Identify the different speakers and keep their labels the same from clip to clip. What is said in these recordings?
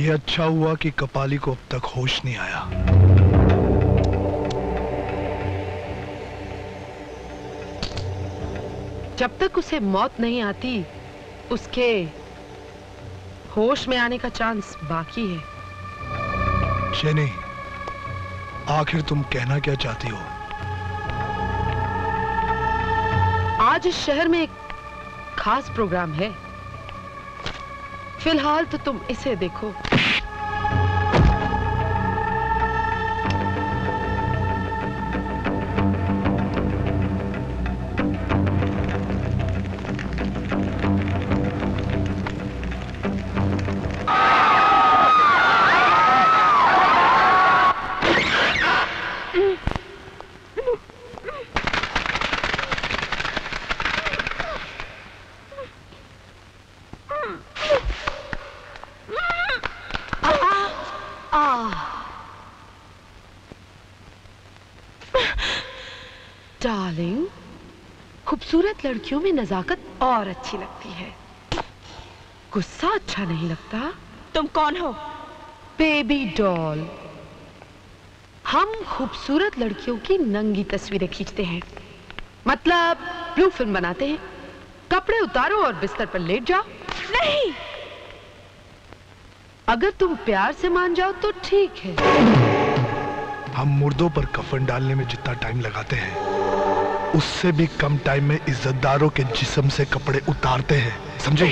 Speaker 1: ये अच्छा हुआ कि कपाली को अब तक होश नहीं आया।
Speaker 2: जब तक उसे मौत नहीं आती, उसके होश में आने का चांस बाकी है।
Speaker 1: शेनी, आखिर तुम कहना क्या चाहती हो?
Speaker 2: आज इस शहर में एक खास प्रोग्राम है। फिलहाल तो तुम इसे देखो। डार्लिंग, खूबसूरत लड़कियों में नजाकत और अच्छी लगती है, गुस्सा अच्छा नहीं लगता।
Speaker 3: तुम कौन हो?
Speaker 2: Baby doll. हम खूबसूरत लड़कियों की नंगी तस्वीरें खींचते हैं, मतलब ब्लू फिल्म बनाते हैं। कपड़े उतारो और बिस्तर पर लेट जाओ।
Speaker 3: नहीं,
Speaker 2: अगर तुम प्यार से मान जाओ तो ठीक है।
Speaker 1: हम मुर्दों पर कफन डालने में जितना टाइम लगाते हैं, उससे भी कम टाइम में इज्जतदारों के जिस्म से कपड़े उतारते हैं, समझे?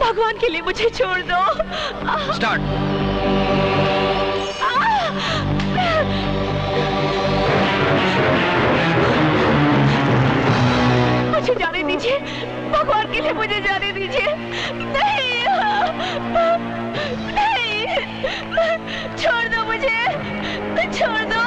Speaker 3: भगवान के लिए मुझे छोड़ दो।
Speaker 4: स्टार्ट।
Speaker 3: मुझे जाने दीजिए, भगवान के लिए मुझे जाने दीजिए। नहीं, नहीं, छोड़ दो मुझे, छोड़ दो।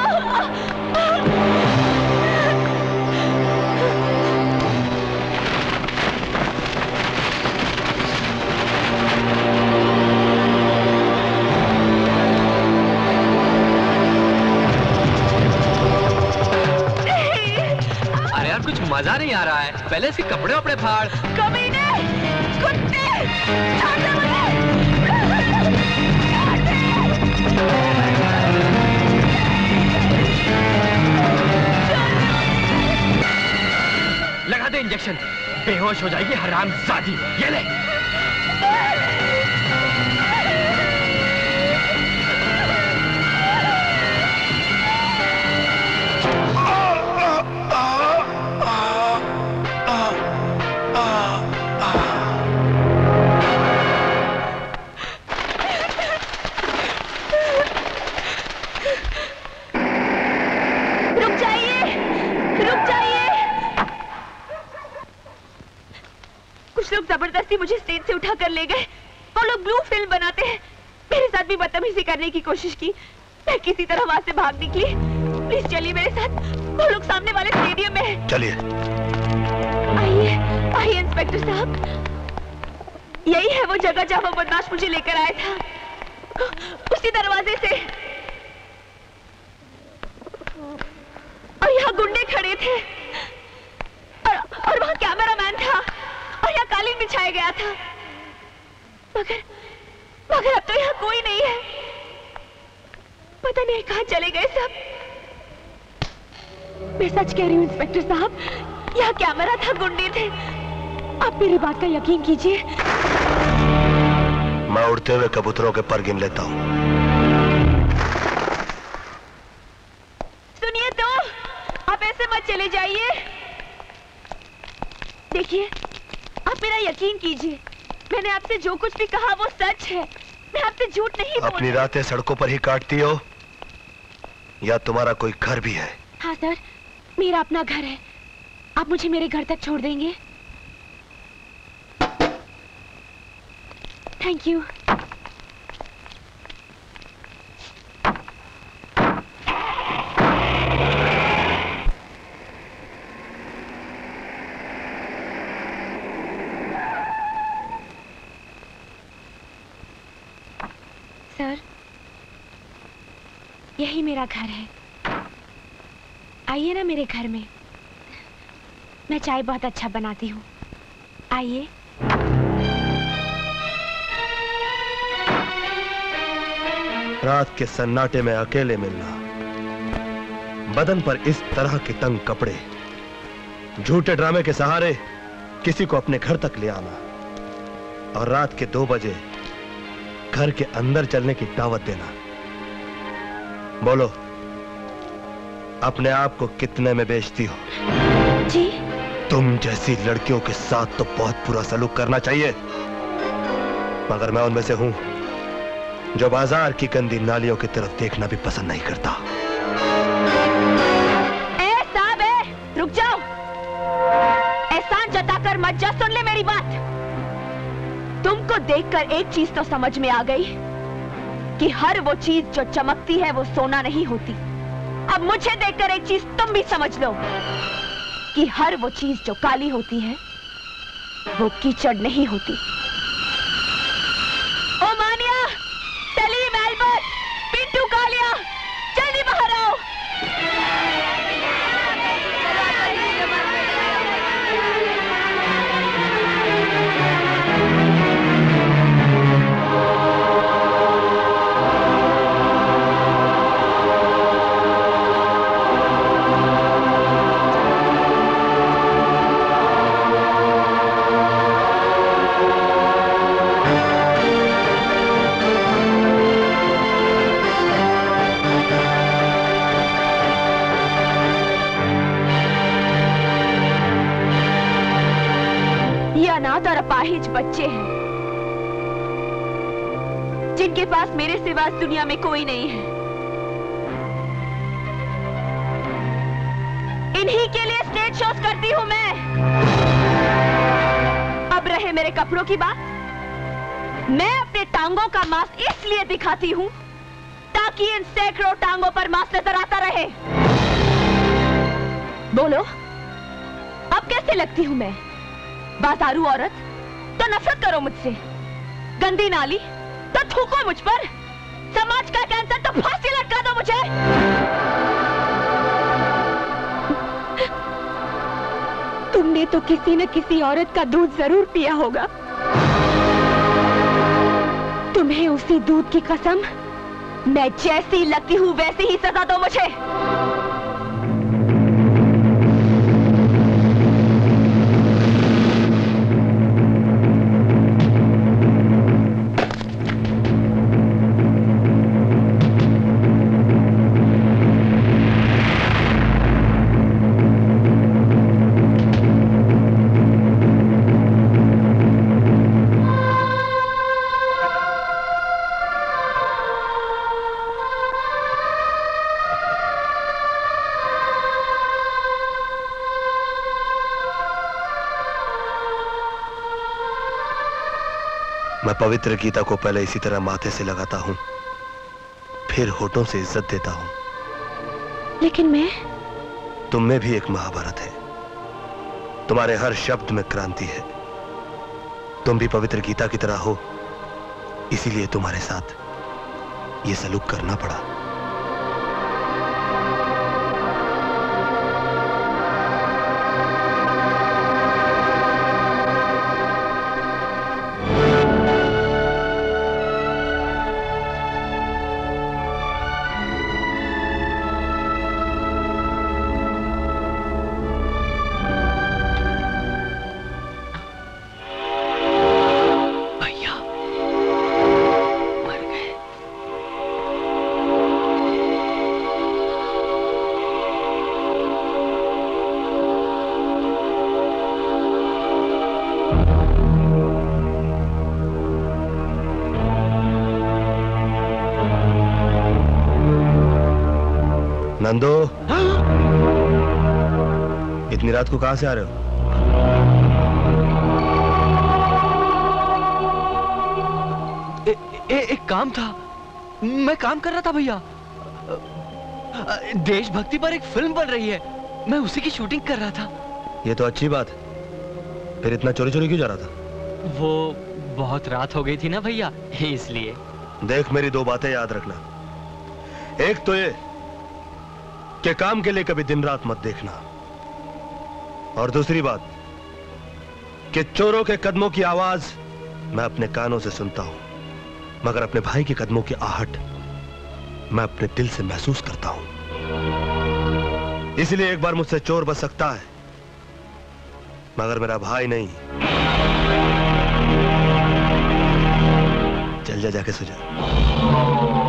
Speaker 4: अरे यार, कुछ मजा नहीं आ रहा है। पहले इसके कपड़े वपड़े फाड़।
Speaker 3: कमीने, कुत्ते, छोड़ दो मुझे।
Speaker 4: लगा दे इंजेक्शन, बेहोश हो जाएगी हरामजादी। ये ले।
Speaker 3: जबरदस्ती मुझे स्टेज से उठा कर ले गए। वो लोग ब्लू फिल्म बनाते हैं। मेरे साथ भी बदतमीजी करने की कोशिश की। मैं किसी तरह वहां से भाग निकली। प्लीज चलिए मेरे साथ, वो लोग सामने वाले स्टेडियम में हैं।
Speaker 1: चलिए।
Speaker 3: आइए, आइए इंस्पेक्टर साहब, यही है वो जगह जहां वो बदमाश मुझे लेकर आया था, उसी दरवाजे से। और यहाँ गुंडे खड़े थे और वहाँ कैमरामैन था और यहाँ कालीन बिछाया गया था। मगर अब तो यहाँ कोई नहीं है। पता नहीं कहाँ चले गए सब। मैं सच कह रही हूँ इंस्पेक्टर साहब, यहाँ कैमरा था, गुंडे थे। आप मेरी बात का यकीन कीजिए।
Speaker 1: मैं उड़ते हुए कबूतरों के पर गिन लेता हूँ।
Speaker 3: सुनिए तो, आप ऐसे मत चले जाइए। देखिए, आप मेरा यकीन कीजिए, मैंने आपसे जो कुछ भी कहा वो सच है। मैं आपसे झूठ नहीं बोल।
Speaker 1: अपनी रातें सड़कों पर ही काटती हो या तुम्हारा कोई घर भी है?
Speaker 3: हाँ सर, मेरा अपना घर है। आप मुझे मेरे घर तक छोड़ देंगे? Thank you. सर, यही मेरा घर है। आइए ना मेरे घर में। मैं चाय बहुत अच्छा बनाती हूँ। आइए।
Speaker 5: रात के सन्नाटे में अकेले मिलना, बदन पर इस तरह के तंग कपड़े, झूठे ड्रामे के सहारे किसी को अपने घर तक ले आना और रात के 2 बजे घर के अंदर चलने की दावत देना। बोलो, अपने आप को कितने में बेचती हो?
Speaker 3: जी?
Speaker 5: तुम जैसी लड़कियों के साथ तो बहुत बुरा सलूक करना चाहिए, मगर मैं उनमें से हूं जो बाजार की गंदी नालियों की तरफ देखना भी पसंद नहीं करता।
Speaker 3: साहब, रुक जाओ। एहसान जताकर मत जा, सुन ले मेरी बात। तुमको देखकर एक चीज तो समझ में आ गई कि हर वो चीज जो चमकती है वो सोना नहीं होती। अब मुझे देखकर एक चीज तुम भी समझ लो कि हर वो चीज जो काली होती है वो कीचड़ नहीं होती। ओ मानिया, सलीम, एल्बर्ट, पिंटू, कालिया, जल्दी बाहर आओ। अनाथ और अपाहिज बच्चे हैं जिनके पास मेरे सिवा दुनिया में कोई नहीं है। इन्हीं के लिए स्टेज शोज करती हूं मैं। अब रहे मेरे कपड़ों की बात, मैं अपने टांगों का मांस इसलिए दिखाती हूं ताकि इन सैकड़ों टांगों पर मांस नजर आता रहे। बोलो, अब कैसे लगती हूं मैं? बाजारू औरत तो नफरत करो मुझसे, गंदी नाली तो थूको मुझ पर, समाज का कैंसर तो फांसी लटका दो मुझे। तुमने तो किसी न किसी औरत का दूध जरूर पिया होगा। तुम्हें उसी दूध की कसम, मैं जैसी लगती हूं वैसी ही सजा दो मुझे।
Speaker 5: मैं पवित्र गीता को पहले इसी तरह माथे से लगाता हूं, फिर होठों से इज्जत देता हूं।
Speaker 3: लेकिन मैं,
Speaker 5: तुम में भी एक महाभारत है, तुम्हारे हर शब्द में क्रांति है। तुम भी पवित्र गीता की तरह हो, इसीलिए तुम्हारे साथ ये सलूक करना पड़ा। नंदो, इतनी रात को कहां से आ रहे हो?
Speaker 4: एक काम था, मैं काम कर रहा था भैया। देशभक्ति पर एक फिल्म बन रही है, मैं उसी की शूटिंग कर रहा था।
Speaker 5: ये तो अच्छी बात है, फिर इतना चोरी चोरी क्यों जा रहा था?
Speaker 4: वो बहुत रात हो गई थी ना भैया, इसलिए।
Speaker 5: देख, मेरी 2 बातें याद रखना। एक तो ये कि काम के लिए कभी दिन रात मत देखना, और दूसरी बात कि चोरों के कदमों की आवाज मैं अपने कानों से सुनता हूं, मगर अपने भाई के कदमों की आहट मैं अपने दिल से महसूस करता हूं। इसलिए एक बार मुझसे चोर बच सकता है, मगर मेरा भाई नहीं। चल जा, जाके सो जा।